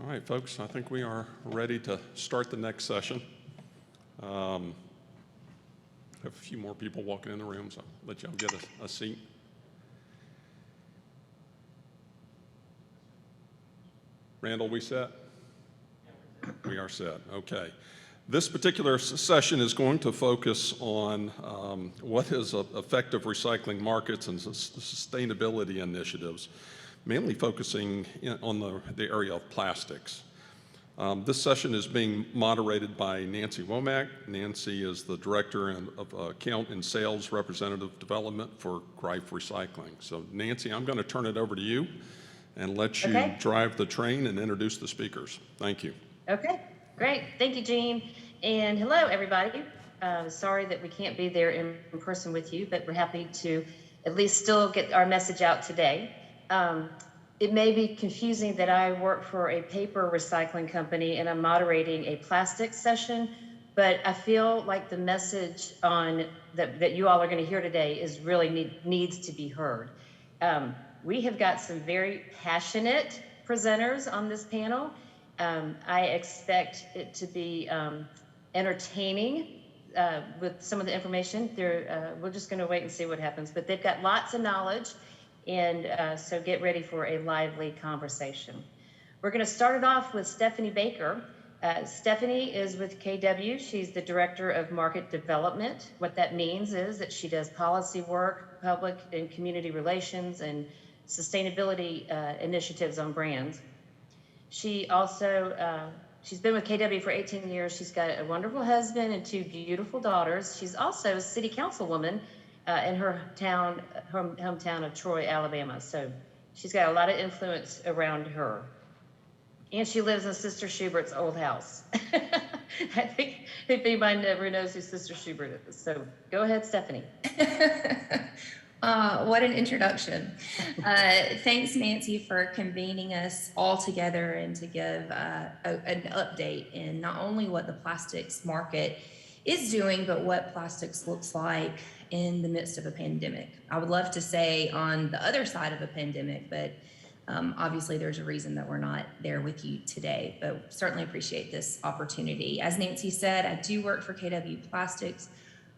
All right, folks, I think we are ready to start the next session. I have a few more people walking in the room, so I'll let y'all get a seat. Randall, we set? We are set, okay. This particular session is going to focus on what is effective recycling markets and sustainability initiatives, mainly focusing on the area of plastics. This session is being moderated by Nancy Womack. Nancy is the Director of Account and Sales Representative Development for Greif Recycling. So Nancy, I'm going to turn it over to you and let you drive the train and introduce the speakers. Thank you. Okay, great. Thank you, Gene. And hello, everybody. Sorry that we can't be there in person with you, but we're happy to at least still get our message out today. It may be confusing that I work for a paper recycling company and I'm moderating a plastic session, but I feel like the message on that you all are going to hear today is really needs to be heard. We have got some very passionate presenters on this panel. I expect it to be entertaining with some of the information. We're just going to wait and see what happens, but they've got lots of knowledge. And so get ready for a lively conversation. We're going to start it off with Stephanie Baker. Stephanie is with KW. She's the Director of Market Development. What that means is that she does policy work, public and community relations, and sustainability initiatives on brands. She also, she's been with KW for 18 years. She's got a wonderful husband and 2 beautiful daughters. She's also a city councilwoman in her hometown of Troy, Alabama. So she's got a lot of influence around her. And she lives in Sister Schubert's old house. I think if anybody never knows who Sister Schubert is. So go ahead, Stephanie. What an introduction. Thanks, Nancy, for convening us all together and to give an update in not only what the plastics market is doing, but what plastics looks like in the midst of a pandemic. I would love to say on the other side of a pandemic, but obviously there's a reason that we're not there with you today, but certainly appreciate this opportunity. As Nancy said, I do work for KW Plastics.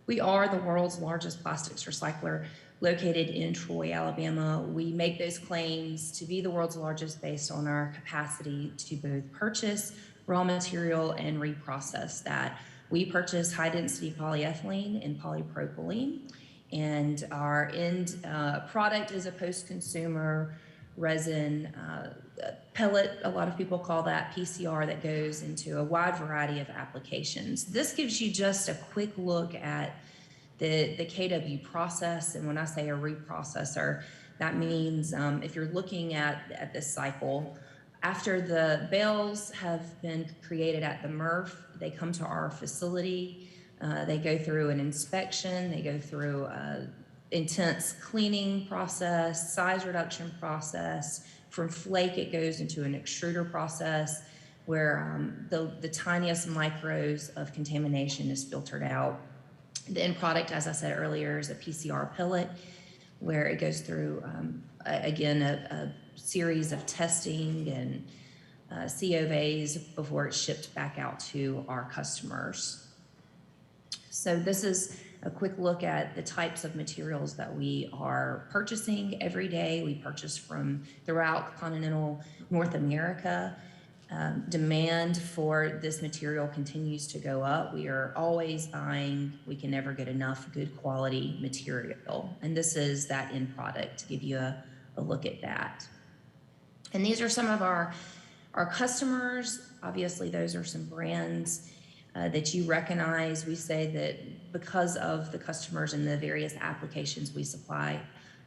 We are the world's largest plastics recycler located in Troy, Alabama. We make those claims to be the world's largest based on our capacity to both purchase raw material and reprocess that. We purchase high-density polyethylene and polypropylene, and our end product is a post-consumer resin pellet. A lot of people call that PCR, that goes into a wide variety of applications. This gives you just a quick look at the KW process, and when I say a reprocessor, that means if you're looking at this cycle, after the bales have been created at the MRF, they come to our facility. They go through an inspection. They go through an intense cleaning process, size reduction process. From flake, it goes into an extruder process where the tiniest micros of contamination is filtered out. The end product, as I said earlier, is a PCR pellet where it goes through, again, a series of testing and COVs before it's shipped back out to our customers. So this is a quick look at the types of materials that we are purchasing every day. We purchase from throughout continental North America. Demand for this material continues to go up. We are always buying. We can never get enough good quality material. And this is that end product to give you a look at that. And these are some of our customers. Obviously, those are some brands that you recognize. We say that because of the customers and the various applications we supply,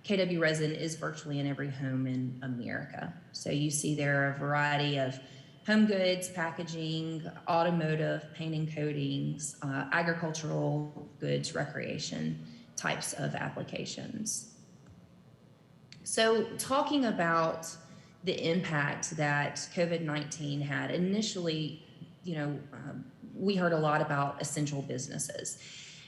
KW resin is virtually in every home in America. So you see there are a variety of home goods, packaging, automotive, paint and coatings, agricultural goods, recreation types of applications. So talking about the impact that COVID-19 had, initially, we heard a lot about essential businesses.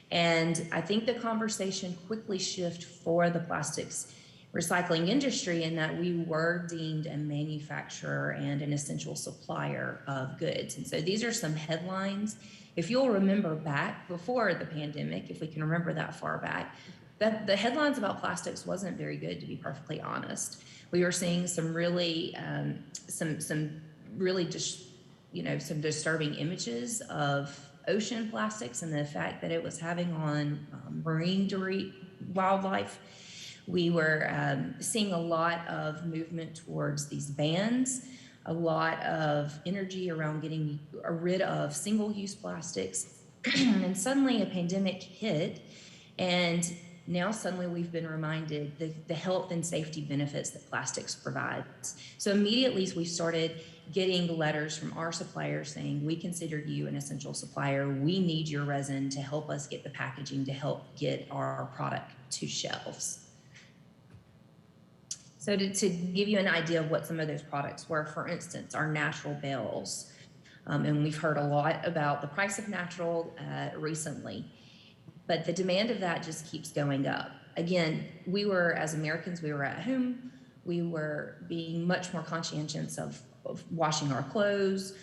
And I think the conversation quickly shifted for the plastics recycling industry in that we were deemed a manufacturer and an essential supplier of goods. And so these are some headlines. If you'll remember back before the pandemic, if we can remember that far back, that the headlines about plastics wasn't very good, to be perfectly honest. We were seeing some really, some really just, some disturbing images of ocean plastics and the effect that it was having on marine wildlife. We were seeing a lot of movement towards these bans, a lot of energy around getting rid of single-use plastics. And suddenly a pandemic hit, and now suddenly we've been reminded the health and safety benefits that plastics provides. So immediately we started getting letters from our suppliers saying, we consider you an essential supplier. We need your resin to help us get the packaging to help get our product to shelves. So to give you an idea of what some of those products were, for instance, our natural bales. And we've heard a lot about the price of natural recently, but the demand of that just keeps going up. Again, as Americans, we were at home. We were being much more conscientious of washing our clothes,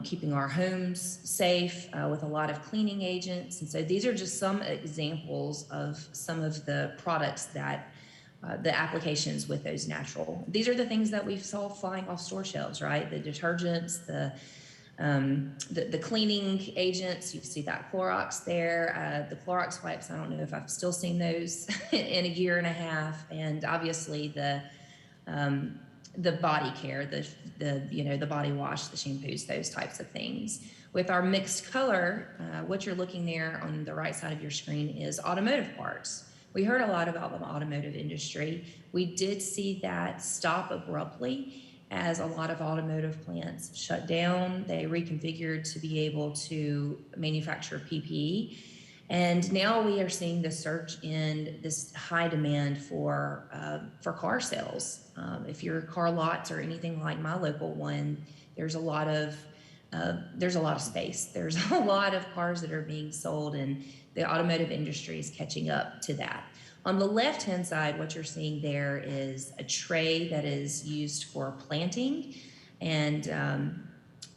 keeping our homes safe with a lot of cleaning agents. And so these are just some examples of some of the products that the applications with those natural. These are the things that we saw flying off store shelves, right? The detergents, the cleaning agents. You see that Clorox there. The Clorox wipes, I don't know if I've still seen those in a year and a half. And obviously the body care, the body wash, the shampoos, those types of things. With our mixed color, what you're looking there on the right side of your screen is automotive parts. We heard a lot about the automotive industry. We did see that stop abruptly as a lot of automotive plants shut down. They reconfigured to be able to manufacture PPE. And now we are seeing the surge in this high demand for car sales. If your car lots or anything like my local one, there's a lot of space. There's a lot of cars that are being sold, and the automotive industry is catching up to that. On the left-hand side, what you're seeing there is a tray that is used for planting and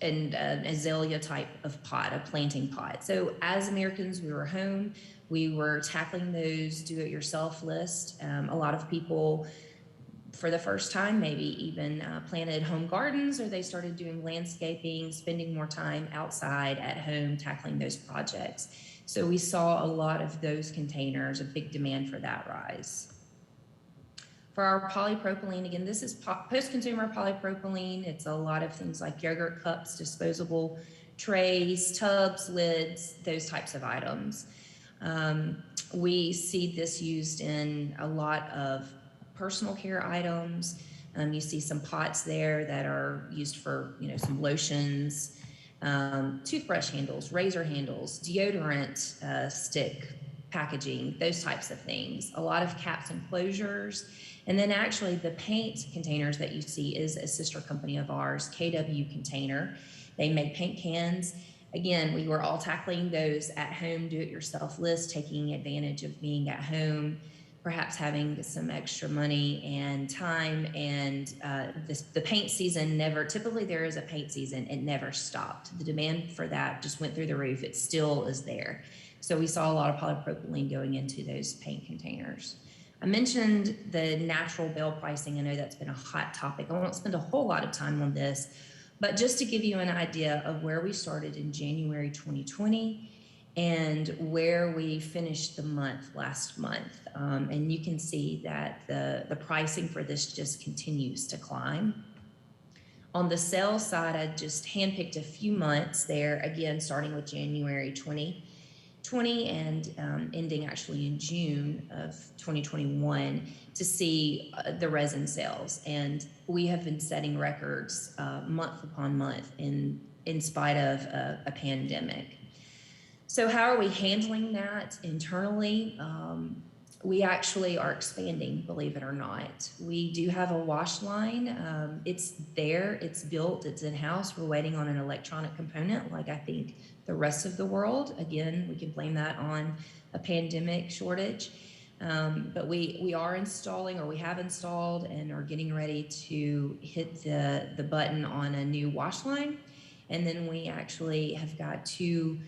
an azalea type of pot, a planting pot. So as Americans, we were home, we were tackling those do-it-yourself list. A lot of people, for the first time, maybe even planted home gardens, or they started doing landscaping, spending more time outside at home, tackling those projects. So we saw a lot of those containers, a big demand for that rise. For our polypropylene, again, this is post-consumer polypropylene. It's a lot of things like yogurt cups, disposable trays, tubs, lids, those types of items. We see this used in a lot of personal care items. You see some pots there that are used for, some lotions, toothbrush handles, razor handles, deodorant stick packaging, those types of things. A lot of caps and closures. And then actually the paint containers that you see is a sister company of ours, KW Container. They make paint cans. Again, we were all tackling those at home do-it-yourself list, taking advantage of being at home, perhaps having some extra money and time, and the paint season typically there is a paint season, it never stopped. The demand for that just went through the roof. It still is there. So we saw a lot of polypropylene going into those paint containers. I mentioned the natural bale pricing. I know that's been a hot topic. I won't spend a whole lot of time on this, but just to give you an idea of where we started in January 2020 and where we finished the month last month. And you can see that the pricing for this just continues to climb. On the sales side, I just handpicked a few months there, again, starting with January 2020 and ending actually in June of 2021 to see the resin sales. And we have been setting records month upon month in spite of a pandemic. So how are we handling that internally? We actually are expanding, believe it or not. We do have a wash line. It's there, it's built, it's in-house. We're waiting on an electronic component like I think the rest of the world. Again, we can blame that on a pandemic shortage. But we are installing, or we have installed and are getting ready to hit the button on a new wash line. And then we actually have got 2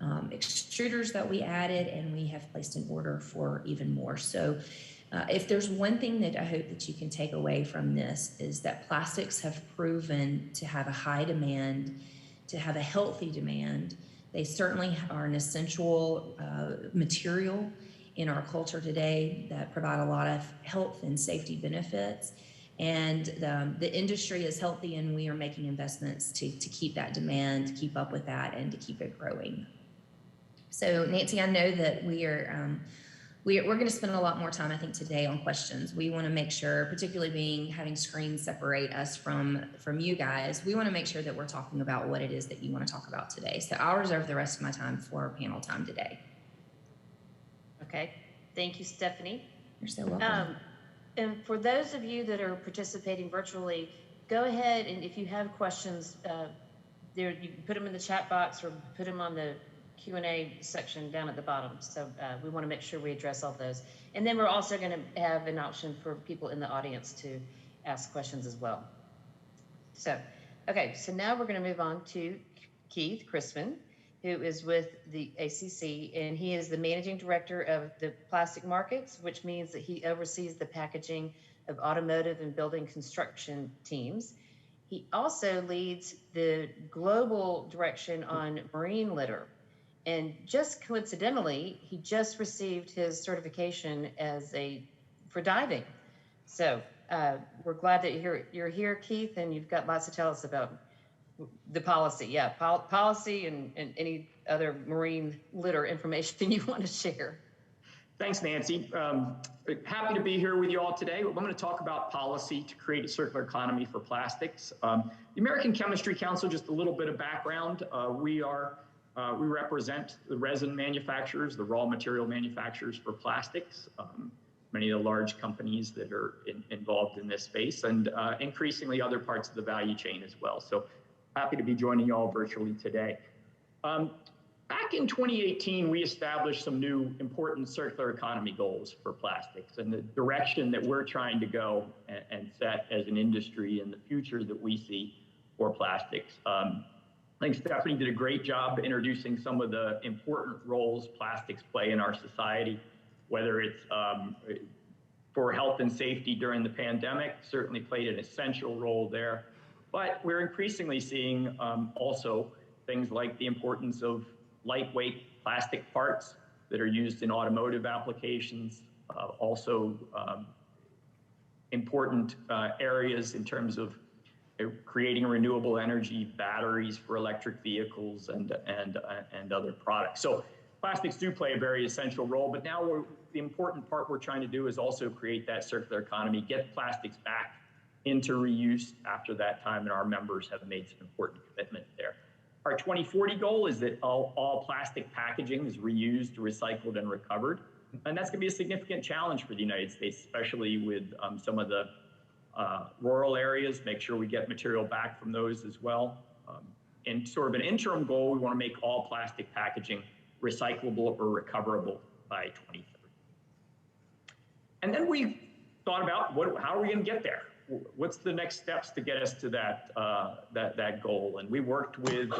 extruders that we added, and we have placed an order for even more. So if there's one thing that I hope that you can take away from this, is that plastics have proven to have a high demand, to have a healthy demand. They certainly are an essential material in our culture today that provide a lot of health and safety benefits. And the industry is healthy, and we are making investments to keep that demand, to keep up with that, and to keep it growing. So Nancy, I know that we're going to spend a lot more time, I think, today on questions. We want to make sure, particularly having screens separate us from you guys, we want to make sure that we're talking about what it is that you want to talk about today. So I'll reserve the rest of my time for panel time today. Okay, thank you, Stephanie. You're so welcome. And for those of you that are participating virtually, go ahead, and if you have questions, there you can put them in the chat box or put them on the Q&A section down at the bottom. So we want to make sure we address all those. And then we're also going to have an option for people in the audience to ask questions as well. So, okay, so now we're going to move on to Keith Christman, who is with the ACC, and he is the managing director of the plastic markets, which means that he oversees the packaging of automotive and building construction teams. He also leads the global direction on marine litter. And just coincidentally, he just received his certification for diving. So we're glad that you're here, Keith, and you've got lots to tell us about the policy. Yeah, policy and any other marine litter information you want to share. Thanks, Nancy. Happy to be here with you all today. I'm going to talk about policy to create a circular economy for plastics. The American Chemistry Council, just a little bit of background. We represent the resin manufacturers, the raw material manufacturers for plastics, many of the large companies that are involved in this space, and increasingly other parts of the value chain as well. So happy to be joining you all virtually today. Back in 2018, we established some new important circular economy goals for plastics, and the direction that we're trying to go and set as an industry in the future that we see for plastics. I think Stephanie did a great job introducing some of the important roles plastics play in our society, whether it's for health and safety during the pandemic, certainly played an essential role there. But we're increasingly seeing also things like the importance of lightweight plastic parts that are used in automotive applications, also important areas in terms of creating renewable energy, batteries for electric vehicles, and other products. So plastics do play a very essential role, but now the important part we're trying to do is also create that circular economy, get plastics back into reuse after that time, and our members have made some important commitments there. Our 2040 goal is that all plastic packaging is reused, recycled, and recovered. And that's going to be a significant challenge for the United States, especially with some of the rural areas, make sure we get material back from those as well. In sort of an interim goal, we want to make all plastic packaging recyclable or recoverable by 2030. And then we thought about how are we going to get there? What's the next steps to get us to that goal? And we worked with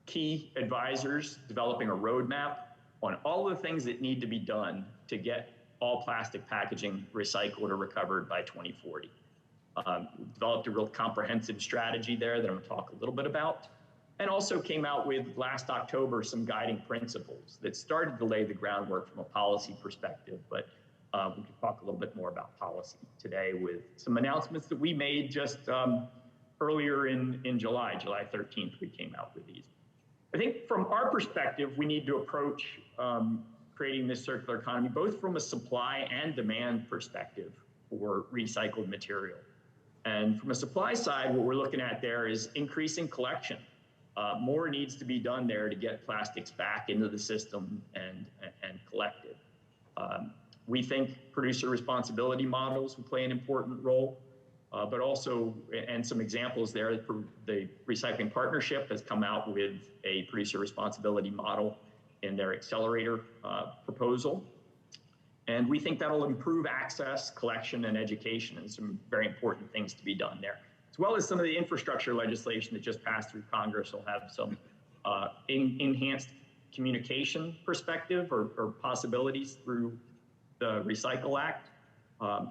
key advisors developing a roadmap on all the things that need to be done to get all plastic packaging recycled or recovered by 2040. Developed a real comprehensive strategy there that I'm going to talk a little bit about, and also came out with last October some guiding principles that started to lay the groundwork from a policy perspective, but we can talk a little bit more about policy today with some announcements that we made just earlier in July 13th, we came out with these. I think from our perspective, we need to approach creating this circular economy, both from a supply and demand perspective for recycled material. And from a supply side, what we're looking at there is increasing collection. More needs to be done there to get plastics back into the system and collected. We think producer responsibility models will play an important role, but also, and some examples there, the Recycling Partnership has come out with a producer responsibility model in their accelerator proposal. And we think that'll improve access, collection, and education, and some very important things to be done there. As well as some of the infrastructure legislation that just passed through Congress will have some enhanced communication perspective or possibilities through the Recycle Act,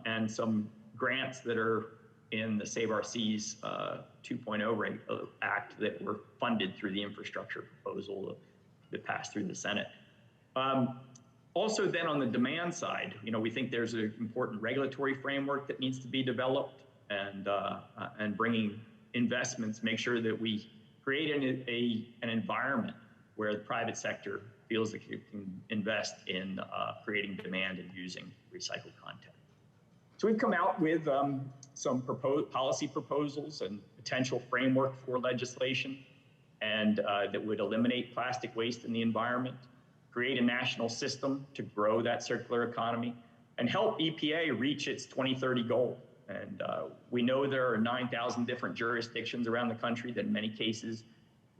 and some grants that are in the Save Our Seas 2.0 Act that were funded through the infrastructure proposal that passed through the Senate. Also then on the demand side, we think there's an important regulatory framework that needs to be developed, and bringing investments, make sure that we create an environment where the private sector feels that it can invest in creating demand and using recycled content. So we've come out with some policy proposals and potential framework for legislation, and that would eliminate plastic waste in the environment, create a national system to grow that circular economy, and help EPA reach its 2030 goal. And we know there are 9,000 different jurisdictions around the country that in many cases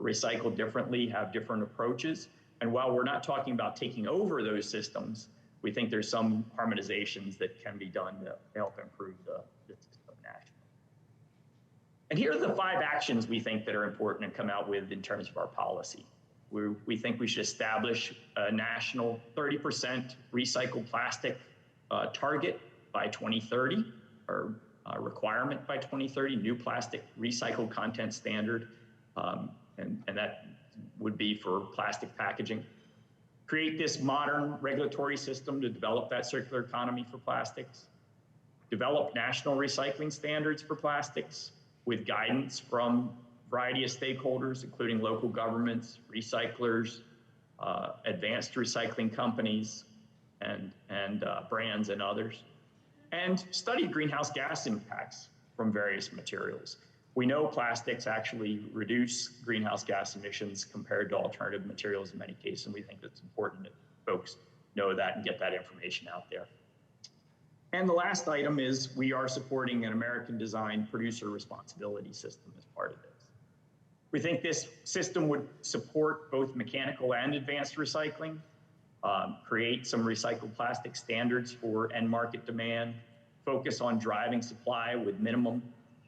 recycle differently, have different approaches. And while we're not talking about taking over those systems, we think there's some harmonizations that can be done to help improve the system nationally. And here are the 5 actions we think that are important and come out with in terms of our policy. We think we should establish a national 30% recycled plastic target by 2030, or requirement by 2030, new plastic recycled content standard, and that would be for plastic packaging. Create this modern regulatory system to develop that circular economy for plastics. Develop national recycling standards for plastics with guidance from a variety of stakeholders, including local governments, recyclers, advanced recycling companies, and brands and others. And study greenhouse gas impacts from various materials. We know plastics actually reduce greenhouse gas emissions compared to alternative materials in many cases, and we think it's important that folks know that and get that information out there. And the last item is we are supporting an American-designed producer responsibility system as part of this. We think this system would support both mechanical and advanced recycling, create some recycled plastic standards for end market demand, focus on driving supply with minimum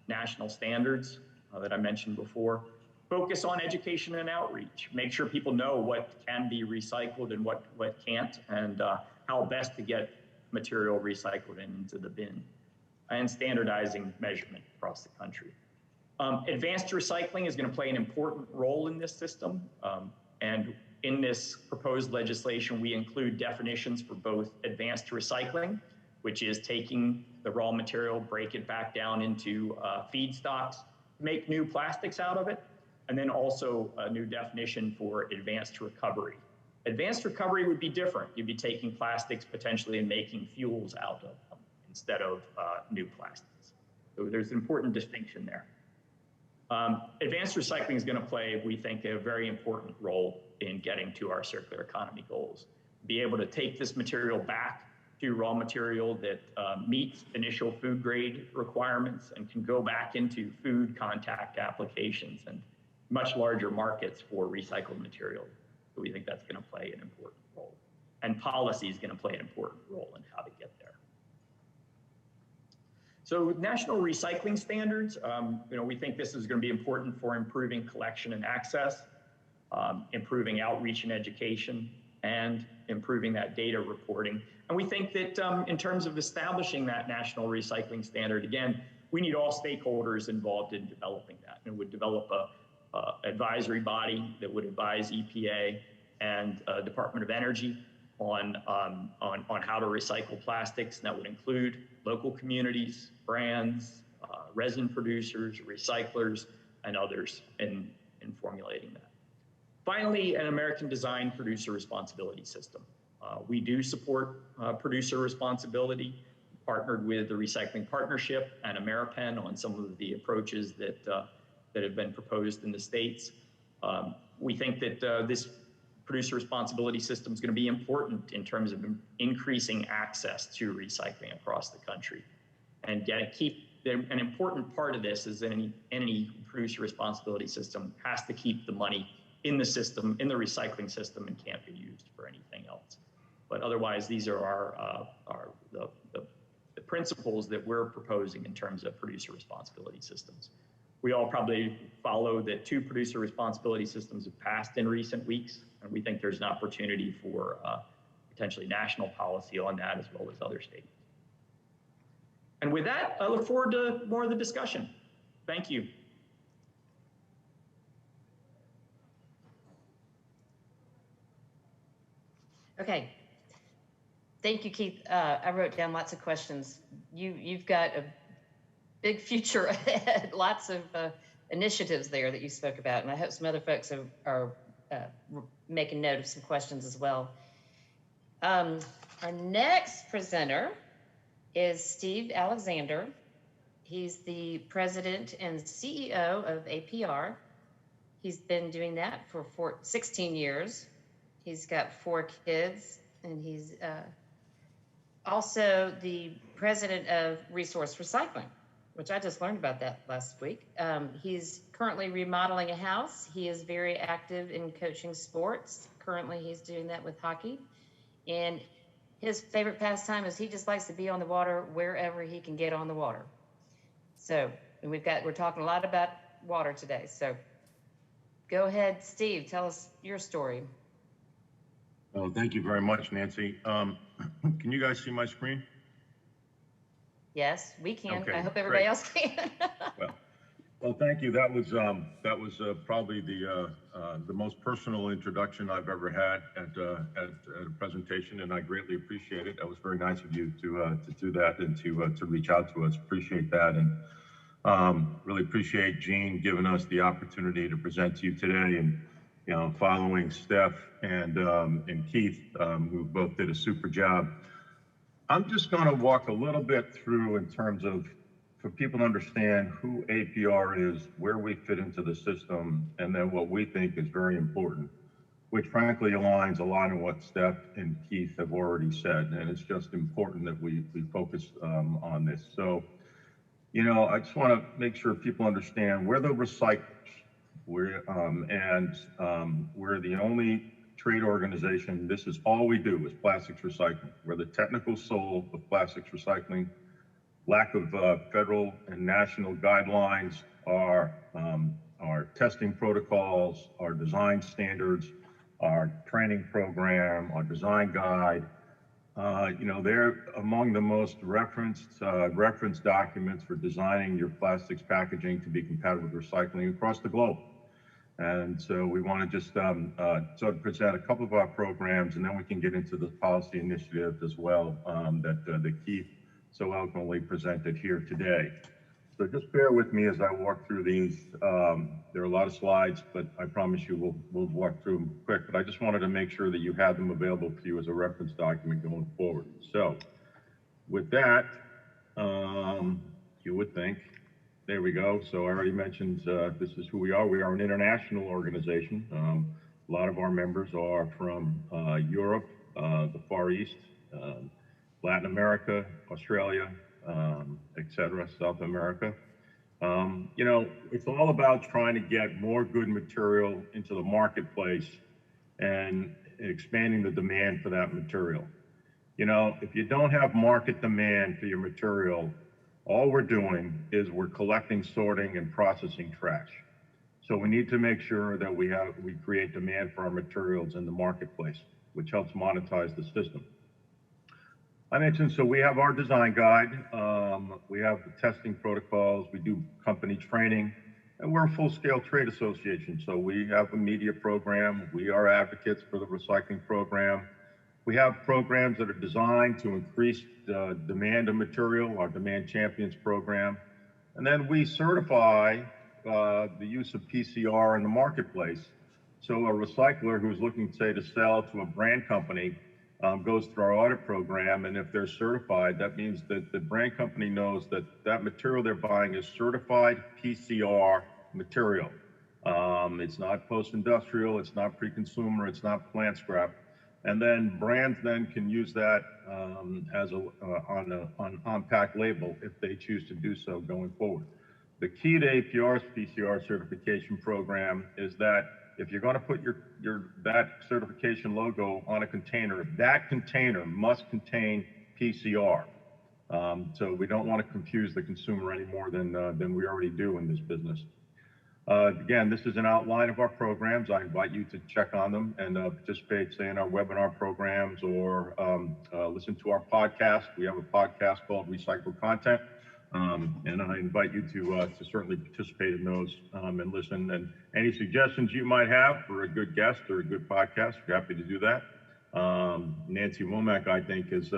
national standards that I mentioned before, focus on education and outreach, make sure people know what can be recycled and what can't, and how best to get material recycled into the bin, and standardizing measurement across the country. Advanced recycling is going to play an important role in this system, and in this proposed legislation, we include definitions for both advanced recycling, which is taking the raw material, break it back down into feedstocks, make new plastics out of it, and then also a new definition for advanced recovery. Advanced recovery would be different. You'd be taking plastics potentially and making fuels out of them instead of new plastics. So there's an important distinction there. Advanced recycling is going to play, we think, a very important role in getting to our circular economy goals. Be able to take this material back to raw material that meets initial food grade requirements and can go back into food contact applications and much larger markets for recycled material. So we think that's going to play an important role. And policy is going to play an important role in how to get there. So national recycling standards, we think this is going to be important for improving collection and access, improving outreach and education, and improving that data reporting. And we think that in terms of establishing that national recycling standard, again, we need all stakeholders involved in developing that. And would develop a advisory body that would advise EPA and Department of Energy on how to recycle plastics. And that would include local communities, brands, resin producers, recyclers, and others in formulating that. Finally, an American-designed producer responsibility system. We do support producer responsibility, partnered with the Recycling Partnership and Ameripen on some of the approaches that have been proposed in the States. We think that this producer responsibility system is going to be important in terms of increasing access to recycling across the country. And an important part of this is any producer responsibility system has to keep the money in the system, in the recycling system, and can't be used for anything else. But otherwise, these are the principles that we're proposing in terms of producer responsibility systems. We all probably follow that 2 producer responsibility systems have passed in recent weeks, and we think there's an opportunity for potentially national policy on that as well as other states. And with that, I look forward to more of the discussion. Thank you. Okay. Thank you, Keith. I wrote down lots of questions. You've got a big future ahead, lots of initiatives there that you spoke about, and I hope some other folks are making note of some questions as well. Our next presenter is Steve Alexander. He's the president and CEO of APR. He's been doing that for 16 years. He's got 4 kids, and he's also the president of Resource Recycling, which I just learned about that last week. He's currently remodeling a house. He is very active in coaching sports. Currently, he's doing that with hockey. And his favorite pastime is he just likes to be on the water wherever he can get on the water. So, and we're talking a lot about water today. So go ahead, Steve, tell us your story. Well, thank you very much, Nancy. Can you guys see my screen? Yes, we can. Okay, I hope everybody great. else can. Well, thank you. That was probably the most personal introduction I've ever had at a presentation, and I greatly appreciate it. That was very nice of you to do that and to reach out to us. Appreciate that, and really appreciate Gene giving us the opportunity to present to you today. And following Steph and Keith, who both did a super job. I'm just going to walk a little bit through in terms of, for people to understand who APR is, where we fit into the system, and then what we think is very important, which frankly aligns a lot in what Steph and Keith have already said. And it's just important that we focus on this. So, I just want to make sure people understand we're the recyclers. We're the only trade organization. This is all we do is plastics recycling. We're the technical soul of plastics recycling. Lack of federal and national guidelines, our testing protocols, our design standards, our training program, our design guide. They're among the most referenced documents for designing your plastics packaging to be compatible with recycling across the globe. And so we want to just sort of present a couple of our programs, and then we can get into the policy initiative as well that Keith so eloquently presented here today. So just bear with me as I walk through these. There are a lot of slides, but I promise you we'll walk through them quick. But I just wanted to make sure that you have them available for you as a reference document going forward. So with that, you would think, there we go. So I already mentioned this is who we are. We are an international organization. A lot of our members are from Europe, the Far East, Latin America, Australia, etc., South America. It's all about trying to get more good material into the marketplace and expanding the demand for that material. If you don't have market demand for your material, all we're doing is we're collecting, sorting, and processing trash. So we need to make sure that we create demand for our materials in the marketplace, which helps monetize the system. I mentioned, so we have our design guide, we have the testing protocols, we do company training, and we're a full-scale trade association. So we have a media program, we are advocates for the recycling program. We have programs that are designed to increase the demand of material, our Demand Champions program. And then we certify the use of PCR in the marketplace. So a recycler who's looking, say, to sell to a brand company goes through our audit program, and if they're certified, that means that the brand company knows that that material they're buying is certified PCR material. It's not post-industrial, it's not pre-consumer, it's not plant scrap. And then brands then can use that as on on-pack label if they choose to do so going forward. The key to APR's PCR certification program is that if you're going to put that certification logo on a container, that container must contain PCR. So we don't want to confuse the consumer any more than we already do in this business. Again, this is an outline of our programs. I invite you to check on them and participate, say, in our webinar programs or listen to our podcast. We have a podcast called Recycled Content, and I invite you to certainly participate in those and listen. And any suggestions you might have for a good guest or a good podcast, we're happy to do that. Nancy Womack, I think, has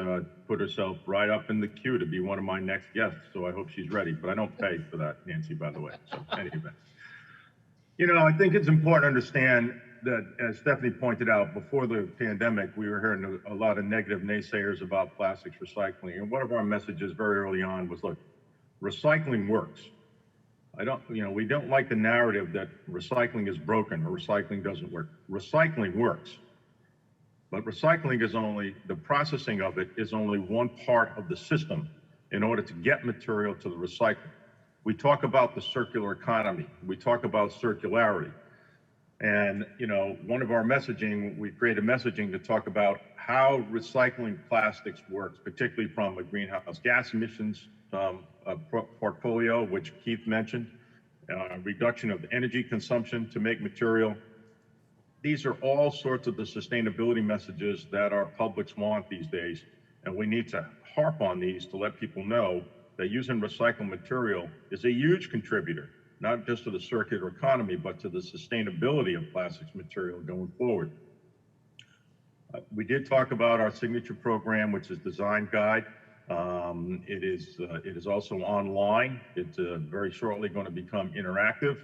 put herself right up in the queue to be one of my next guests, so I hope she's ready. But I don't pay for that, Nancy, by the way. So anyway. You know, I think it's important to understand that, as Stephanie pointed out, before the pandemic, we were hearing a lot of negative naysayers about plastics recycling. And one of our messages very early on was, look, recycling works. We don't like the narrative that recycling is broken or recycling doesn't work. Recycling works. But recycling is only, the processing of it is only one part of the system in order to get material to the recycling. We talk about the circular economy. We talk about circularity. And, one of our messaging, we created messaging to talk about how recycling plastics works, particularly from a greenhouse gas emissions portfolio, which Keith mentioned, reduction of energy consumption to make material. These are all sorts of the sustainability messages that our publics want these days. And we need to harp on these to let people know that using recycled material is a huge contributor, not just to the circular economy, but to the sustainability of plastics material going forward. We did talk about our signature program, which is Design Guide. It is also online. It's very shortly going to become interactive.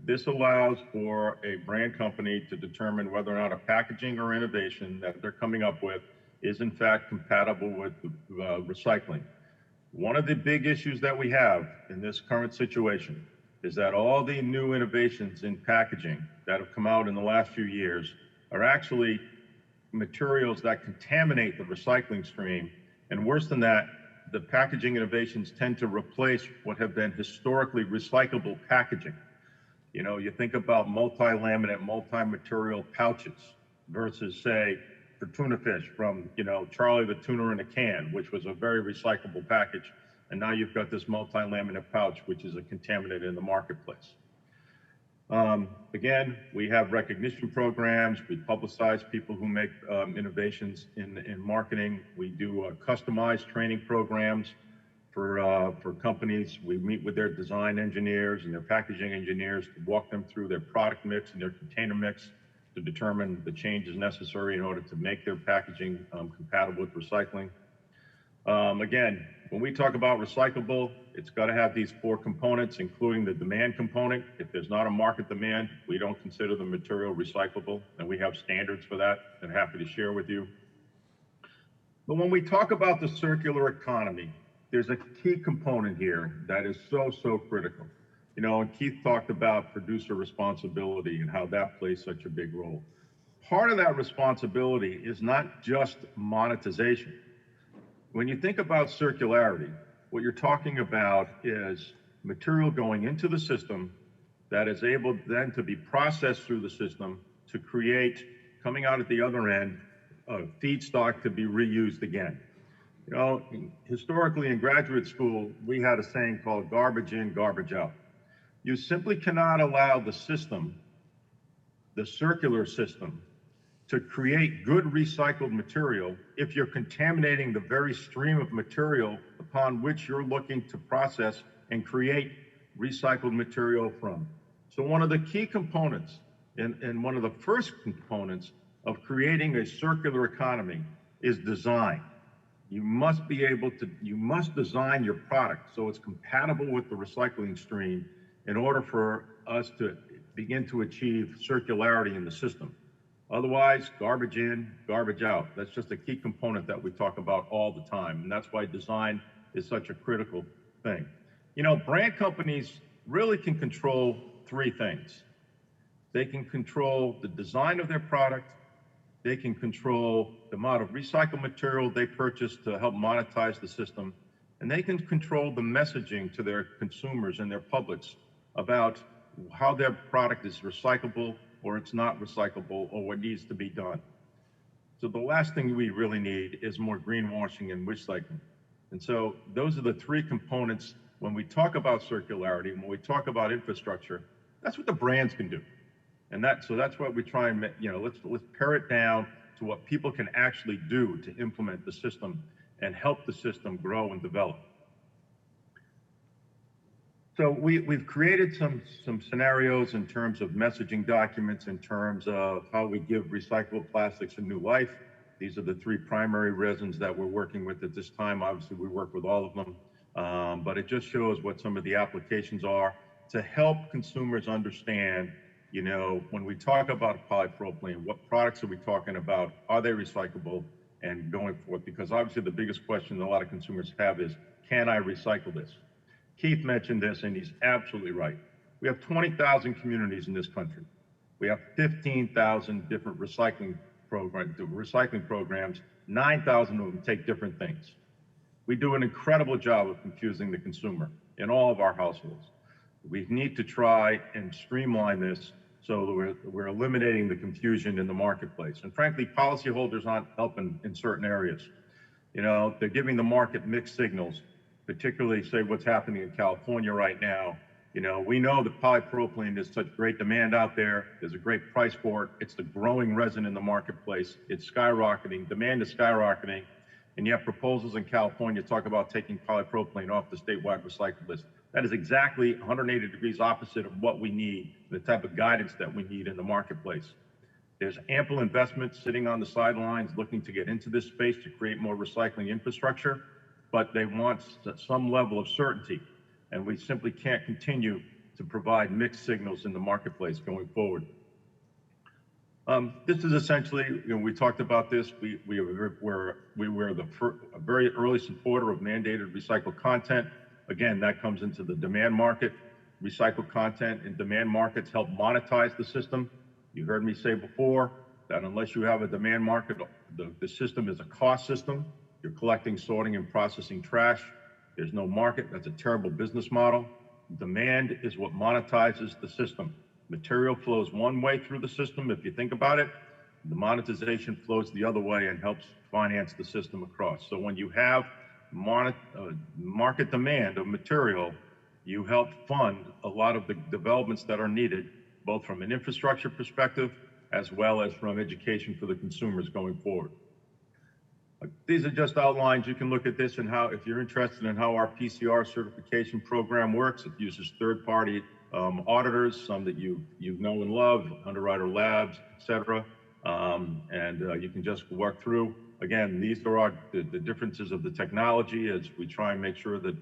This allows for a brand company to determine whether or not a packaging or innovation that they're coming up with is in fact compatible with recycling. One of the big issues that we have in this current situation is that all the new innovations in packaging that have come out in the last few years are actually materials that contaminate the recycling stream. And worse than that, the packaging innovations tend to replace what have been historically recyclable packaging. You think about multi-laminate, multi-material pouches versus, say, for tuna fish from, Charlie the Tuna in a Can, which was a very recyclable package. And now you've got this multi-laminate pouch, which is a contaminant in the marketplace. Again, we have recognition programs. We publicize people who make innovations in marketing. We do customized training programs for companies. We meet with their design engineers and their packaging engineers to walk them through their product mix and their container mix to determine the changes necessary in order to make their packaging compatible with recycling. Again, when we talk about recyclable, it's got to have these 4 components, including the demand component. If there's not a market demand, we don't consider the material recyclable, and we have standards for that that I'm happy to share with you. But when we talk about the circular economy, there's a key component here that is so critical. And Keith talked about producer responsibility and how that plays such a big role. Part of that responsibility is not just monetization. When you think about circularity, what you're talking about is material going into the system that is able then to be processed through the system to create, coming out at the other end, feedstock to be reused again. Historically in graduate school, we had a saying called garbage in, garbage out. You simply cannot allow the system, the circular system, to create good recycled material if you're contaminating the very stream of material upon which you're looking to process and create recycled material from. So one of the key components and one of the first components of creating a circular economy is design. You must design your product so it's compatible with the recycling stream in order for us to begin to achieve circularity in the system. Otherwise, garbage in, garbage out. That's just a key component that we talk about all the time. And that's why design is such a critical thing. Brand companies really can control 3 things. They can control the design of their product. They can control the amount of recycled material they purchase to help monetize the system. And they can control the messaging to their consumers and their publics about how their product is recyclable or it's not recyclable, or what needs to be done. So the last thing we really need is more greenwashing and recycling. And so those are the three components when we talk about circularity, when we talk about infrastructure. That's what the brands can do. And so that's what we try and, let's pare it down to what people can actually do to implement the system and help the system grow and develop. So we've created some scenarios in terms of messaging documents, in terms of how we give recyclable plastics a new life. These are the three primary resins that we're working with at this time. Obviously, we work with all of them, but it just shows what some of the applications are to help consumers understand, when we talk about polypropylene, what products are we talking about? Are they recyclable? And going forth, because obviously the biggest question that a lot of consumers have is, can I recycle this? Keith mentioned this, and he's absolutely right. We have 20,000 communities in this country. We have 15,000 different recycling programs. 9,000 of them take different things. We do an incredible job of confusing the consumer in all of our households. We need to try and streamline this so that we're eliminating the confusion in the marketplace. And frankly, policyholders aren't helping in certain areas. They're giving the market mixed signals, particularly say what's happening in California right now. We know that polypropylene is such great demand out there. There's a great price for it. It's the growing resin in the marketplace. It's skyrocketing. Demand is skyrocketing. And yet proposals in California talk about taking polypropylene off the statewide recycle list. That is exactly 180 degrees opposite of what we need, the type of guidance that we need in the marketplace. There's ample investment sitting on the sidelines looking to get into this space to create more recycling infrastructure, but they want some level of certainty. And we simply can't continue to provide mixed signals in the marketplace going forward. This is essentially, we talked about this. We were a very early supporter of mandated recycled content. Again, that comes into the demand market. Recycled content and demand markets help monetize the system. You heard me say before that unless you have a demand market, the system is a cost system. You're collecting, sorting, and processing trash. There's no market. That's a terrible business model. Demand is what monetizes the system. Material flows one way through the system. If you think about it, the monetization flows the other way and helps finance the system across. So when you have market demand of material, you help fund a lot of the developments that are needed, both from an infrastructure perspective as well as from education for the consumers going forward. These are just outlines. You can look at this and how, if you're interested in how our PCR certification program works, it uses third-party auditors, some that you know and love, Underwriter Labs, et cetera. You can just work through. Again, these are the differences of the technology as we try and make sure that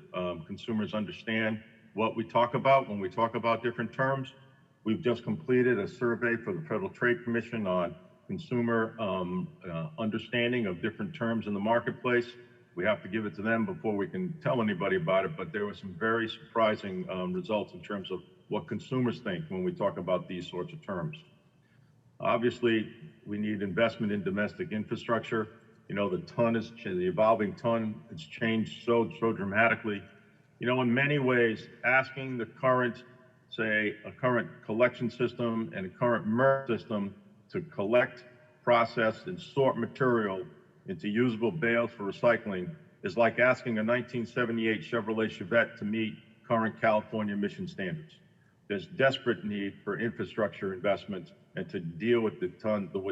consumers understand what we talk about when we talk about different terms. We've just completed a survey for the Federal Trade Commission on consumer understanding of different terms in the marketplace. We have to give it to them before we can tell anybody about it, but there were some very surprising results in terms of what consumers think when we talk about these sorts of terms. Obviously, we need investment in domestic infrastructure. The evolving ton has changed so dramatically. In many ways, asking the current, say, a current collection system and a current MRF system to collect, process, and sort material into usable bales for recycling is like asking a 1978 Chevrolet Chevette to meet current California emission standards. There's desperate need for infrastructure investment and to deal with the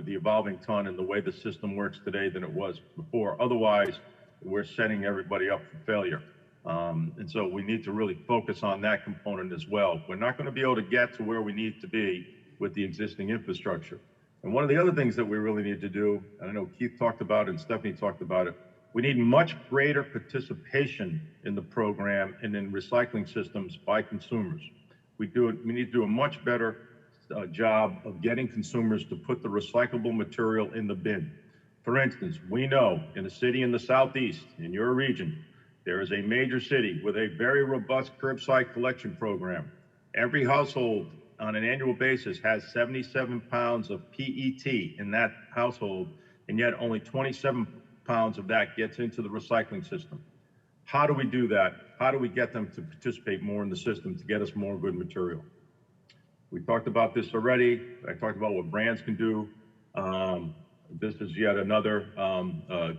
evolving ton and the way the system works today than it was before. Otherwise, we're setting everybody up for failure. And so we need to really focus on that component as well. We're not going to be able to get to where we need to be with the existing infrastructure. And one of the other things that we really need to do, and I know Keith talked about it and Stephanie talked about it, we need much greater participation in the program and in recycling systems by consumers. We need to do a much better job of getting consumers to put the recyclable material in the bin. For instance, we know in a city in the Southeast, in your region, there is a major city with a very robust curbside collection program. Every household on an annual basis has 77 pounds of PET in that household, and yet only 27 pounds of that gets into the recycling system. How do we do that? How do we get them to participate more in the system to get us more good material? We talked about this already. I talked about what brands can do. This is yet another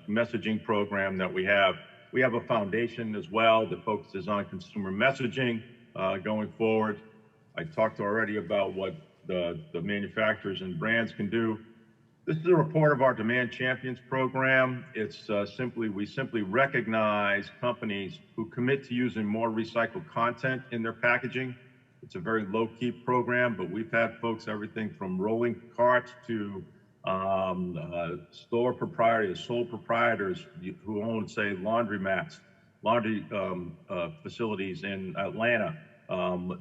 messaging program that we have. We have a foundation as well that focuses on consumer messaging going forward. I talked already about what the manufacturers and brands can do. This is a report of our Demand Champions program. It's we simply recognize companies who commit to using more recycled content in their packaging. It's a very low-key program, but we've had folks, everything from rolling carts to store proprietors, sole proprietors who own, say, laundromats, laundry facilities in Atlanta,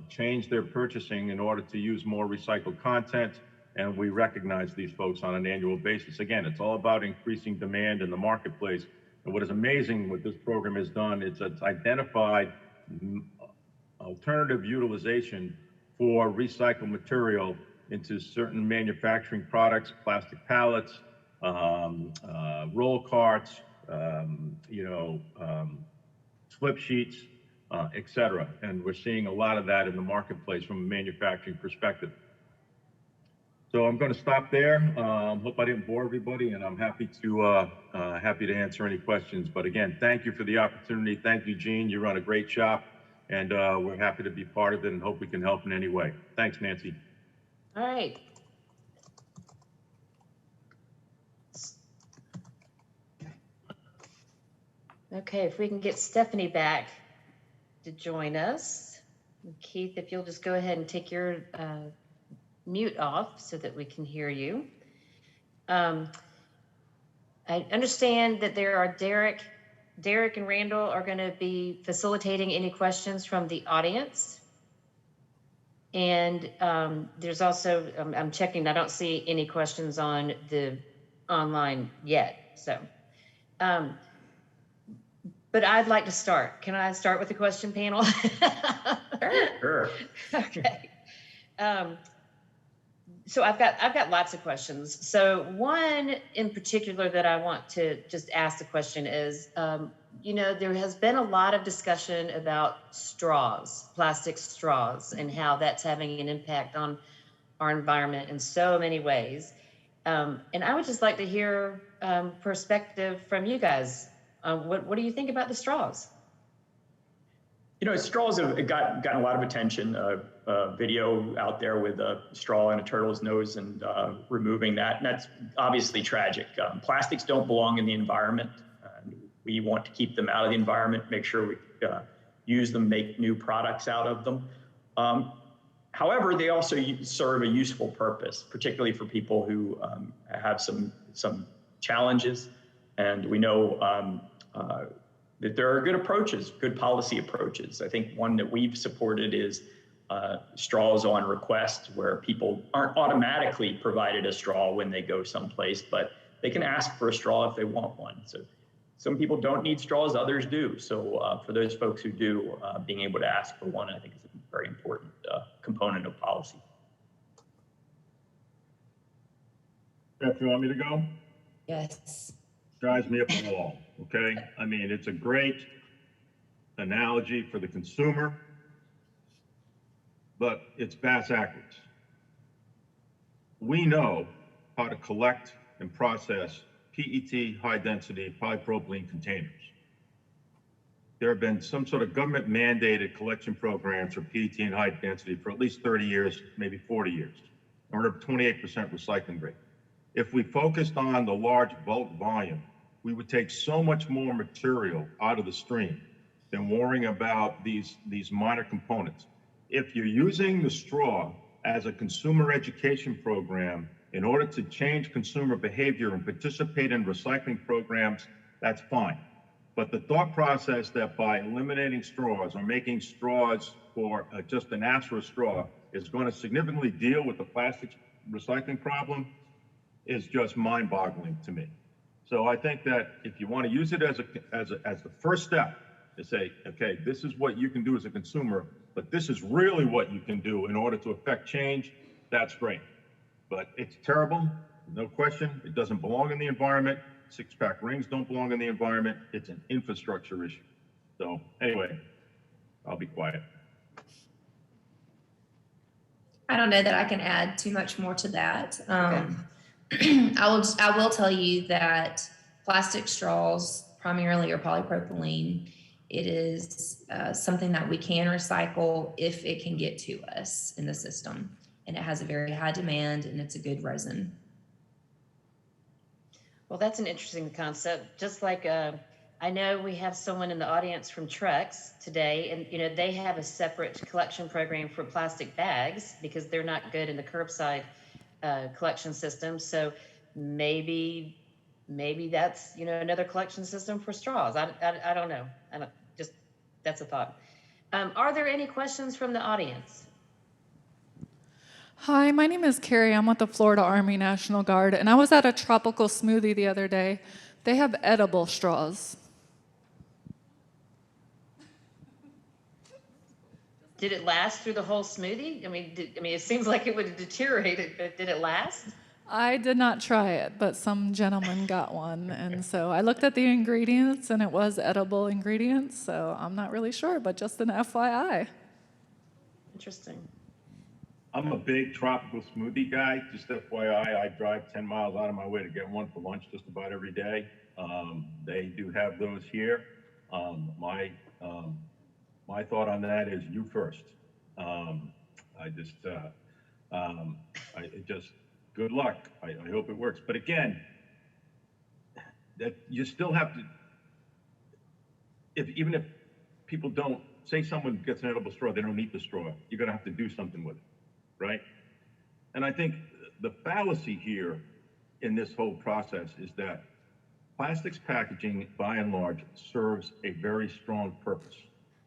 change their purchasing in order to use more recycled content. And we recognize these folks on an annual basis. Again, it's all about increasing demand in the marketplace. And what is amazing what this program has done, it's identified alternative utilization for recycled material into certain manufacturing products, plastic pallets, roll carts, slip sheets, et cetera. And we're seeing a lot of that in the marketplace from a manufacturing perspective. So I'm going to stop there. Hope I didn't bore everybody, and I'm happy to answer any questions. But again, thank you for the opportunity. Thank you, Gene. You run a great shop, and we're happy to be part of it and hope we can help in any way. Thanks, Nancy. All right. Okay, if we can get Stephanie back to join us. Keith, if you'll just go ahead and take your mute off so that we can hear you. I understand that there are Derek and Randall are going to be facilitating any questions from the audience. And there's also, I'm checking, I don't see any questions on the online yet. So, but I'd like to start. Can I start with the question panel? Sure. Okay. So I've got lots of questions. So one in particular that I want to just ask the question is, there has been a lot of discussion about straws, plastic straws, and how that's having an impact on our environment in so many ways. And I would just like to hear perspective from you guys. What do you think about the straws? Straws have gotten a lot of attention. Video out there with a straw in a turtle's nose and removing that. And that's obviously tragic. Plastics don't belong in the environment. We want to keep them out of the environment, make sure we use them, make new products out of them. However, they also serve a useful purpose, particularly for people who have some challenges. And we know that there are good approaches, good policy approaches. I think one that we've supported is straws on request, where people aren't automatically provided a straw when they go someplace, but they can ask for a straw if they want one. So some people don't need straws, others do. So for those folks who do, being able to ask for one, I think is a very important component of policy. Jeff, you want me to go? Yes. Drives me up the wall, okay? I mean, it's a great analogy for the consumer, but it's bass backwards. We know how to collect and process PET high-density polypropylene containers. There have been some sort of government-mandated collection programs for PET and high density for at least 30 years, maybe 40 years, and we're at 28% recycling rate. If we focused on the large bulk volume, we would take so much more material out of the stream than worrying about these minor components. If you're using the straw as a consumer education program in order to change consumer behavior and participate in recycling programs, that's fine. But the thought process that by eliminating straws or making straws for just an ASRA straw is going to significantly deal with the plastics recycling problem is just mind-boggling to me. So I think that if you want to use it as the first step to say, okay, this is what you can do as a consumer, but this is really what you can do in order to affect change, that's great. But it's terrible, no question. It doesn't belong in the environment. Six-pack rings don't belong in the environment. It's an infrastructure issue. So anyway, I'll be quiet. I don't know that I can add too much more to that. Okay. I will tell you that plastic straws primarily are polypropylene. It is something that we can recycle if it can get to us in the system, and it has a very high demand, and it's a good resin. Well, that's an interesting concept. Just like I know we have someone in the audience from Trex today, and they have a separate collection program for plastic bags because they're not good in the curbside collection system. So maybe that's another collection system for straws. I don't know. That's a thought. Are there any questions from the audience? Hi, my name is Carrie. I'm with the Florida Army National Guard, and I was at a tropical smoothie the other day. They have edible straws. Did it last through the whole smoothie? I mean, it seems like it would have deteriorated, but did it last? I did not try it, but some gentleman got one, and so I looked at the ingredients, and it was edible ingredients, so I'm not really sure, but just an FYI. Interesting. I'm a big tropical smoothie guy. Just FYI, I drive 10 miles out of my way to get one for lunch just about every day. They do have those here. My thought on that is you first. Good luck. I hope it works. But again, that you still have to, even if people don't, say someone gets an edible straw, they don't eat the straw, you're gonna have to do something with it, right? And I think the fallacy here in this whole process is that plastics packaging, by and large, serves a very strong purpose.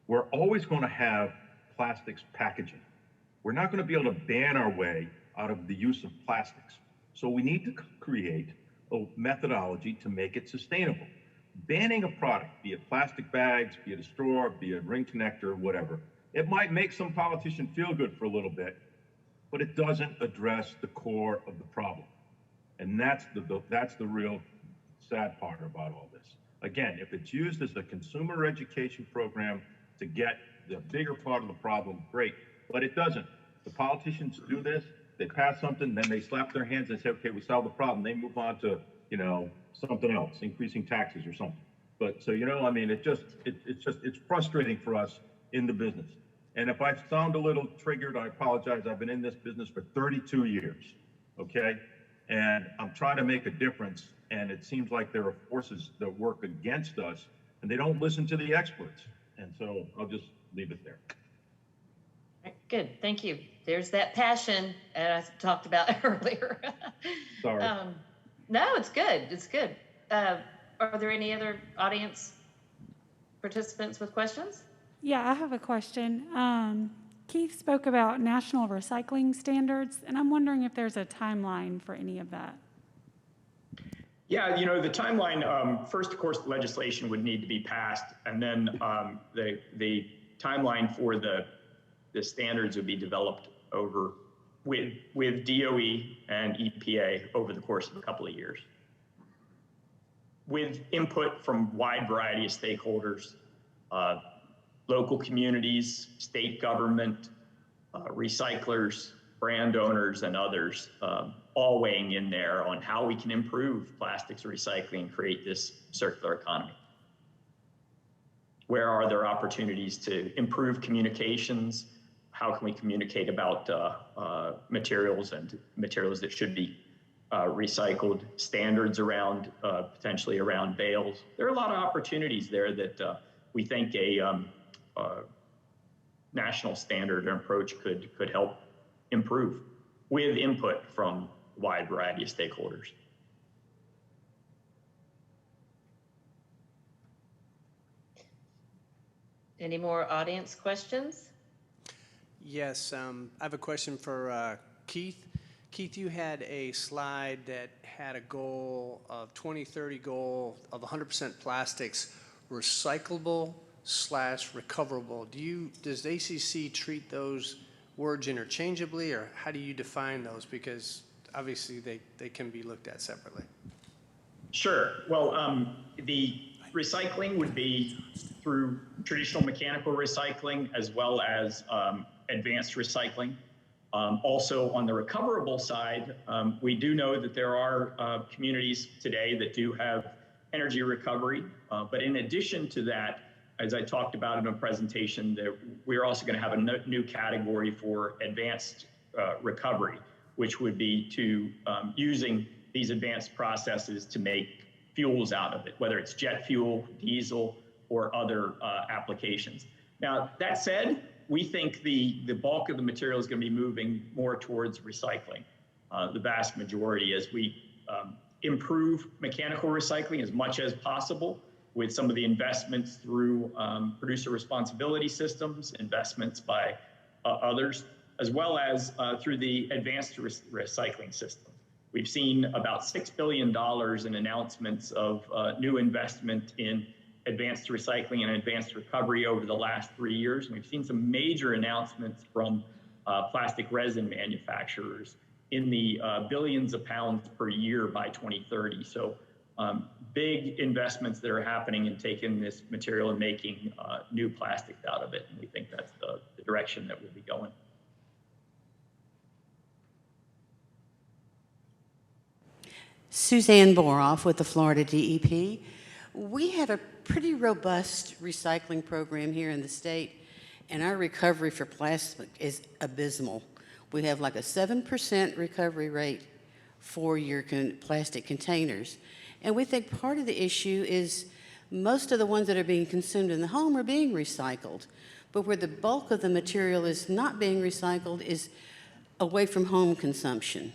We're always going to have plastics packaging. We're not going to be able to ban our way out of the use of plastics. So we need to create a methodology to make it sustainable. Banning a product, be it plastic bags, be it a straw, be it a ring connector, whatever, it might make some politician feel good for a little bit, but it doesn't address the core of the problem. And that's the real sad part about all this. Again, if it's used as a consumer education program to get the bigger part of the problem, great, but it doesn't. The politicians do this, they pass something, then they slap their hands and say, okay, we solved the problem. They move on to, something else, increasing taxes or something. But so, I mean, it's frustrating for us in the business. And if I sound a little triggered, I apologize. I've been in this business for 32 years, okay? And I'm trying to make a difference, and it seems like there are forces that work against us, and they don't listen to the experts. And so I'll just leave it there. Good, thank you. There's that passion I talked about earlier. Sorry. No, it's good, it's good. Are there any other audience participants with questions? Yeah, I have a question. Keith spoke about national recycling standards, and I'm wondering if there's a timeline for any of that. Yeah, the timeline, first, of course, legislation would need to be passed, and then the timeline for the standards would be developed with DOE and EPA over the course of a couple of years, with input from a wide variety of stakeholders, local communities, state government, recyclers, brand owners, and others, all weighing in there on how we can improve plastics recycling and create this circular economy. Where are there opportunities to improve communications? How can we communicate about materials and materials that should be recycled, standards around, potentially around bales? There are a lot of opportunities there that we think a national standard and approach could help improve with input from a wide variety of stakeholders. Any more audience questions? Yes, I have a question for Keith. Keith, you had a slide that had a goal of 2030 goal of 100% plastics recyclable / recoverable. Does ACC treat those words interchangeably, or how do you define those? Because obviously they can be looked at separately. Sure. Well, the recycling would be through traditional mechanical recycling as well as advanced recycling. Also, on the recoverable side, we do know that there are communities today that do have energy recovery. But in addition to that, as I talked about in a presentation, that we're also going to have a new category for advanced recovery, which would be to using these advanced processes to make fuels out of it, whether it's jet fuel, diesel, or other applications. Now, that said, we think the bulk of the material is going to be moving more towards recycling, the vast majority, as we improve mechanical recycling as much as possible with some of the investments through producer responsibility systems, investments by others, as well as through the advanced recycling system. We've seen about $6 billion in announcements of new investment in advanced recycling and advanced recovery over the last 3 years. And we've seen some major announcements from plastic resin manufacturers in the billions of pounds per year by 2030. So big investments that are happening in taking this material and making new plastics out of it. And we think that's the direction that we'll be going. Suzanne Boroff with the Florida DEP. We have a pretty robust recycling program here in the state, and our recovery for plastic is abysmal. We have like a 7% recovery rate for your plastic containers. And we think part of the issue is most of the ones that are being consumed in the home are being recycled. But where the bulk of the material is not being recycled is away from home consumption.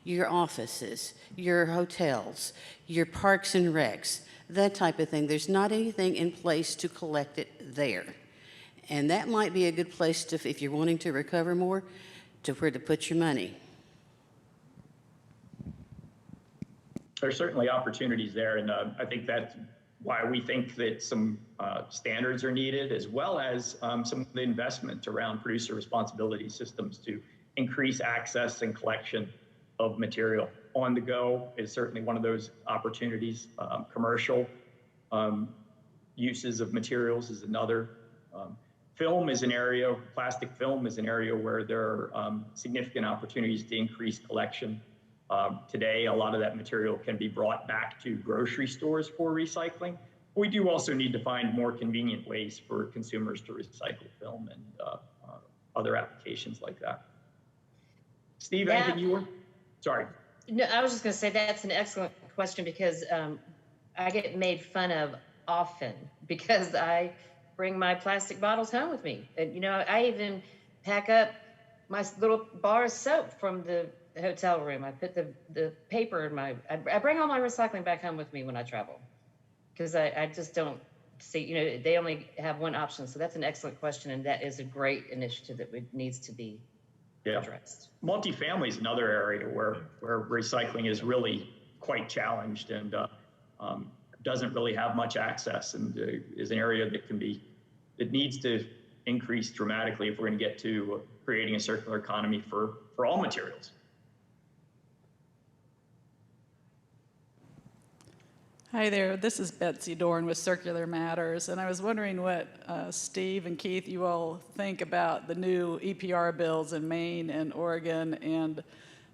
Your offices, your hotels, your parks and recs, that type of thing. There's not anything in place to collect it there. And that might be a good place to, if you're wanting to recover more, to where to put your money. There's certainly opportunities there, and I think that's why we think that some standards are needed, as well as some of the investment around producer responsibility systems to increase access and collection of material. On the go is certainly one of those opportunities. Commercial uses of materials is another. Film is an area, plastic film is an area where there are significant opportunities to increase collection. Today, a lot of that material can be brought back to grocery stores for recycling. We do also need to find more convenient ways for consumers to recycle film and other applications like that. Steve, anything you want? Sorry. No, I was just going to say that's an excellent question because I get made fun of often because I bring my plastic bottles home with me. And, you know, I even pack up my little bar of soap from the hotel room. I put the paper in I bring all my recycling back home with me when I travel because I just don't see, you know, they only have one option. So that's an excellent question. And that is a great initiative that needs to be addressed. Multifamily is another area where recycling is really quite challenged and doesn't really have much access, and is an area that needs to increase dramatically if we're going to get to creating a circular economy for all materials. Hi there, this is Betsy Dorn with Circular Matters, and I was wondering what Steve and Keith, you all think about the new EPR bills in Maine and Oregon and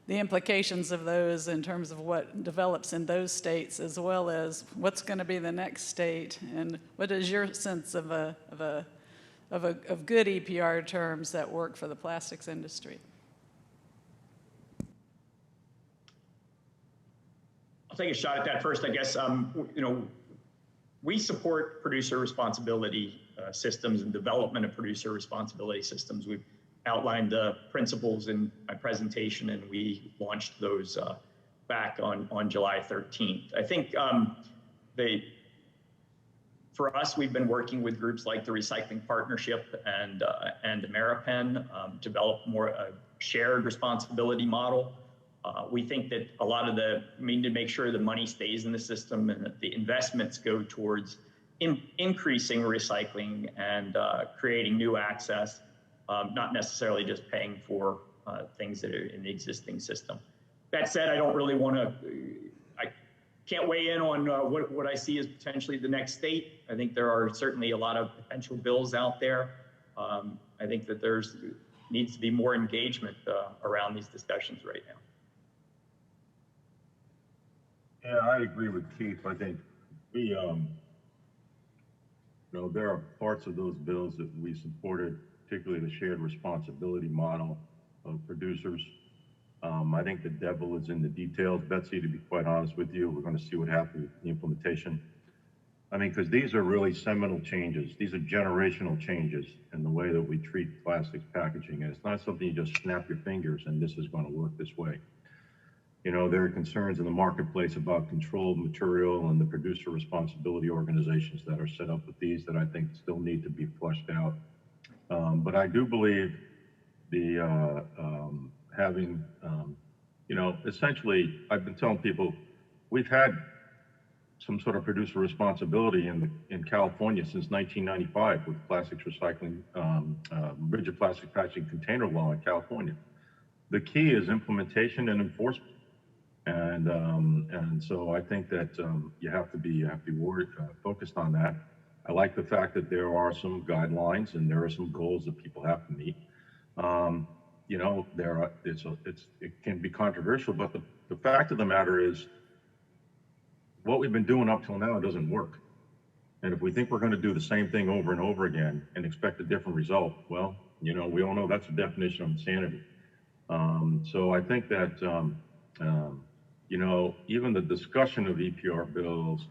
the implications of those in terms of what develops in those states, as well as what's going to be the next state, and what is your sense of good EPR terms that work for the plastics industry? I'll take a shot at that first, I guess. You know, we support producer responsibility systems and development of producer responsibility systems. We've outlined the principles in my presentation, and we launched those back on July 13th. I think for us, we've been working with groups like the Recycling Partnership and Ameripen, develop more a shared responsibility model. We think that a lot of we need to make sure the money stays in the system and that the investments go towards increasing recycling and creating new access, not necessarily just paying for things that are in the existing system. That said, I don't really want to, I can't weigh in on what I see as potentially the next state. I think there are certainly a lot of potential bills out there. I think that there's needs to be more engagement around these discussions right now. Yeah, I agree with Keith. I think we, there are parts of those bills that we supported, particularly the shared responsibility model of producers. I think the devil is in the details. Betsy, to be quite honest with you, we're going to see what happens with the implementation. I mean, because these are really seminal changes. These are generational changes in the way that we treat plastics packaging. And it's not something you just snap your fingers and this is going to work this way. There are concerns in the marketplace about controlled material and the producer responsibility organizations that are set up with these that I think still need to be flushed out. But I do believe the having, essentially, I've been telling people we've had some sort of producer responsibility in California since 1995 with plastics recycling, rigid plastic packaging container law in California. The key is implementation and enforcement. And so I think that you have to be focused on that. I like the fact that there are some guidelines and there are some goals that people have to meet. It can be controversial, but the fact of the matter is what we've been doing up till now doesn't work. And if we think we're going to do the same thing over and over again and expect a different result, well, we all know that's the definition of insanity. So I think that even the discussion of EPR bills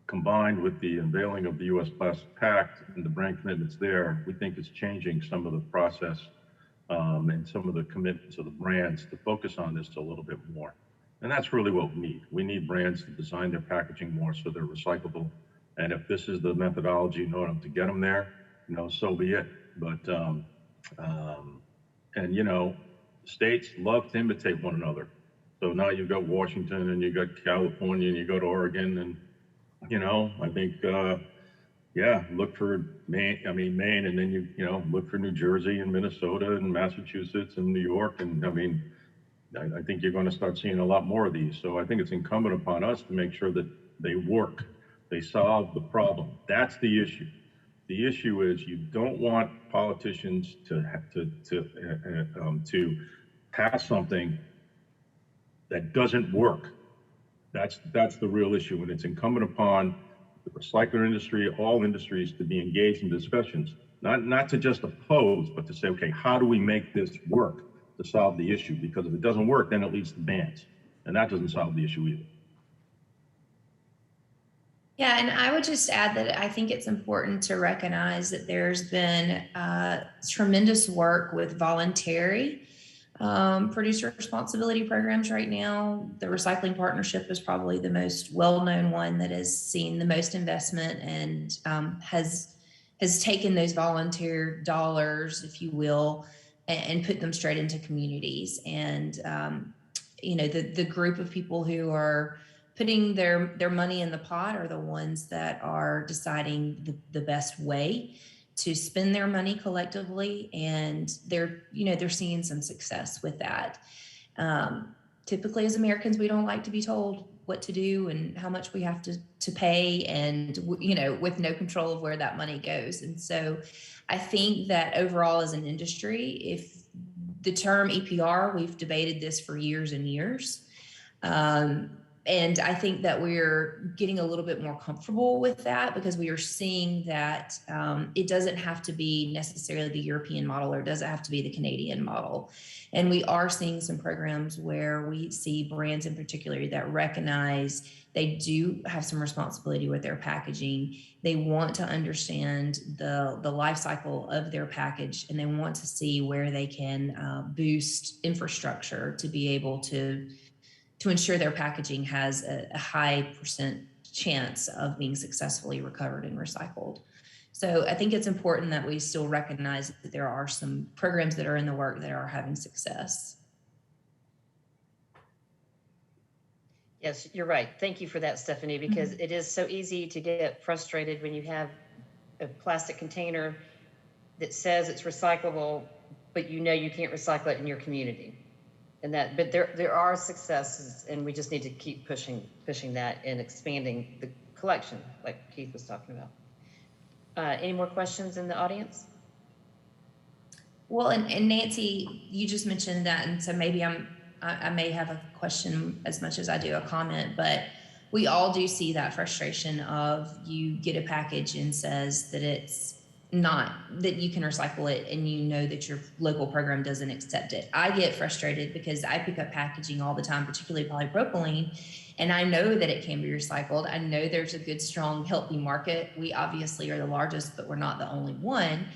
combined with the unveiling of the U.S. Plastic Pact and the brand commitments there, we think is changing some of the process and some of the commitments of the brands to focus on this a little bit more. And that's really what we need. We need brands to design their packaging more so they're recyclable. And if this is the methodology in order to get them there, so be it. But, states love to imitate one another. So now you've got Washington and you've got California and you go to Oregon and, I think, look for Maine, and then look for New Jersey and Minnesota and Massachusetts and New York. And I think you're going to start seeing a lot more of these. So I think it's incumbent upon us to make sure that they work, they solve the problem. That's the issue. The issue is you don't want politicians to pass something that doesn't work. That's the real issue, and it's incumbent upon the recycler industry, all industries, to be engaged in discussions, not to just oppose, but to say, okay, how do we make this work to solve the issue? Because if it doesn't work, then it leads to bans, and that doesn't solve the issue either. Yeah, and I would just add that I think it's important to recognize that there's been tremendous work with voluntary producer responsibility programs right now. The Recycling Partnership is probably the most well-known one that has seen the most investment and has taken those volunteer dollars, if you will, and put them straight into communities. And the group of people who are putting their money in the pot are the ones that are deciding the best way to spend their money collectively, and they're seeing some success with that. Typically, as Americans, we don't like to be told what to do and how much we have to pay, and with no control of where that money goes. And so, I think that overall, as an industry, if the term EPR, we've debated this for years and years. And I think that we're getting a little bit more comfortable with that because we are seeing that it doesn't have to be necessarily the European model, or it doesn't have to be the Canadian model. And we are seeing some programs where we see brands in particular that recognize they do have some responsibility with their packaging. They want to understand the life cycle of their package, and they want to see where they can boost infrastructure to be able to ensure their packaging has a high % chance of being successfully recovered and recycled. So I think it's important that we still recognize that there are some programs that are in the work that are having success. Yes, you're right. Thank you for that, Stephanie, because it is so easy to get frustrated when you have a plastic container that says it's recyclable, but you can't recycle it in your community. But there are successes, and we just need to keep pushing that and expanding the collection, like Keith was talking about. Any more questions in the audience? Well, and Nancy, you just mentioned that, and so maybe I may have a question as much as I do a comment, but we all do see that frustration of you get a package and says that it's not, that you can recycle it and you know that your local program doesn't accept it. I get frustrated because I pick up packaging all the time, particularly polypropylene, and I know that it can be recycled. I know there's a good, strong, healthy market. We obviously are the largest, but we're not the only one.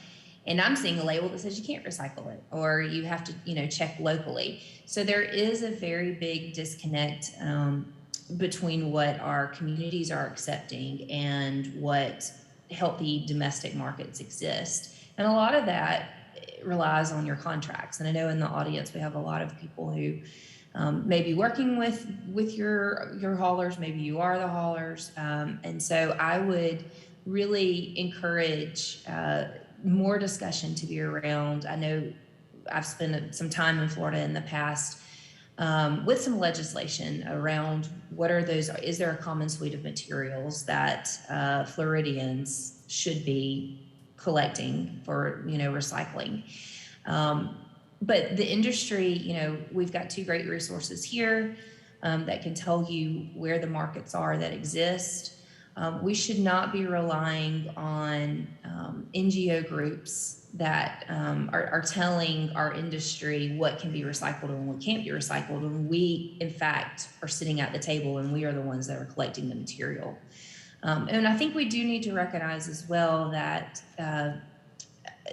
And I'm seeing a label that says you can't recycle it, or you have to, check locally. So there is a very big disconnect between what our communities are accepting and what healthy domestic markets exist. And a lot of that relies on your contracts. And I know in the audience we have a lot of people who may be working with your haulers, maybe you are the haulers. And so I would really encourage more discussion to be around. I know I've spent some time in Florida in the past with some legislation around what are those, is there a common suite of materials that Floridians should be collecting for, recycling. But the industry, we've got two great resources here that can tell you where the markets are that exist. We should not be relying on NGO groups that are telling our industry what can be recycled and what can't be recycled. And we, in fact, are sitting at the table and we are the ones that are collecting the material. And I think we do need to recognize as well that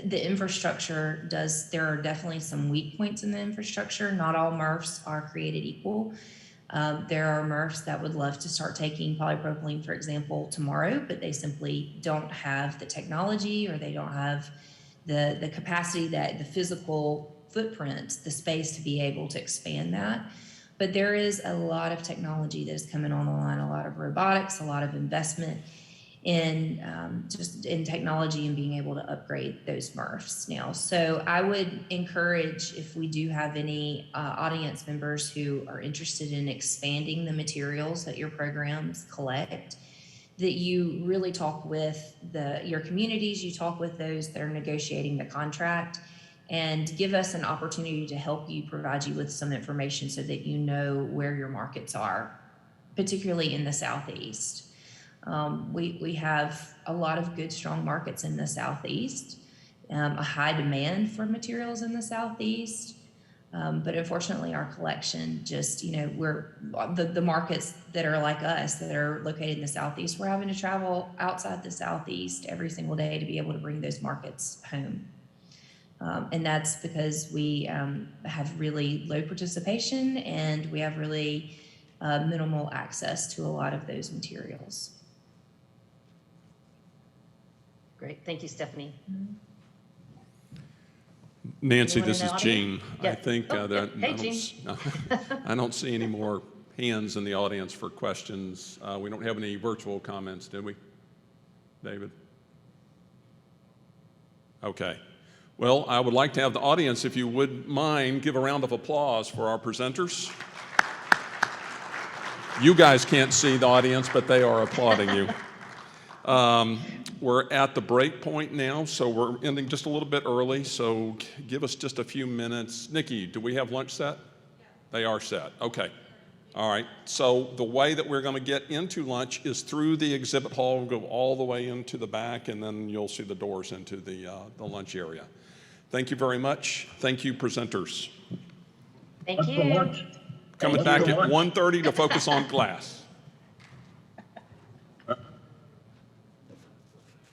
the infrastructure there are definitely some weak points in the infrastructure. Not all MRFs are created equal. There are MRFs that would love to start taking polypropylene, for example, tomorrow, but they simply don't have the technology, or they don't have the capacity, the physical footprint, the space to be able to expand that. But there is a lot of technology that is coming on the line, a lot of robotics, a lot of investment in just in technology and being able to upgrade those MRFs now. So I would encourage, if we do have any audience members who are interested in expanding the materials that your programs collect, that you really talk with your communities, you talk with those that are negotiating the contract, and give us an opportunity to help you, provide you with some information so that you know where your markets are, particularly in the Southeast. We have a lot of good, strong markets in the Southeast, a high demand for materials in the Southeast. But unfortunately, our collection just, we're the markets that are like us, that are located in the Southeast, we're having to travel outside the Southeast every single day to be able to bring those markets home. And that's because we have really low participation and we have really minimal access to a lot of those materials. Great, thank you, Stephanie. Nancy, Anyone this in is the Gene. audience? Yeah. I think Oh, that hey, Gene. I don't see any more hands in the audience for questions. We don't have any virtual comments, do we, David? Okay. Well, I would like to have the audience, if you would mind, give a round of applause for our presenters. You guys can't see the audience, but they are applauding you. We're at the break point now, so we're ending just a little bit early, so give us just a few minutes. Nikki, do we have lunch set? Yeah. They are set. Okay. All right. So the way that we're going to get into lunch is through the exhibit hall. We'll go all the way into the back, and then you'll see the doors into the lunch area. Thank you very much. Thank you, presenters. Thank you. Coming back at 1:30 to focus on glass.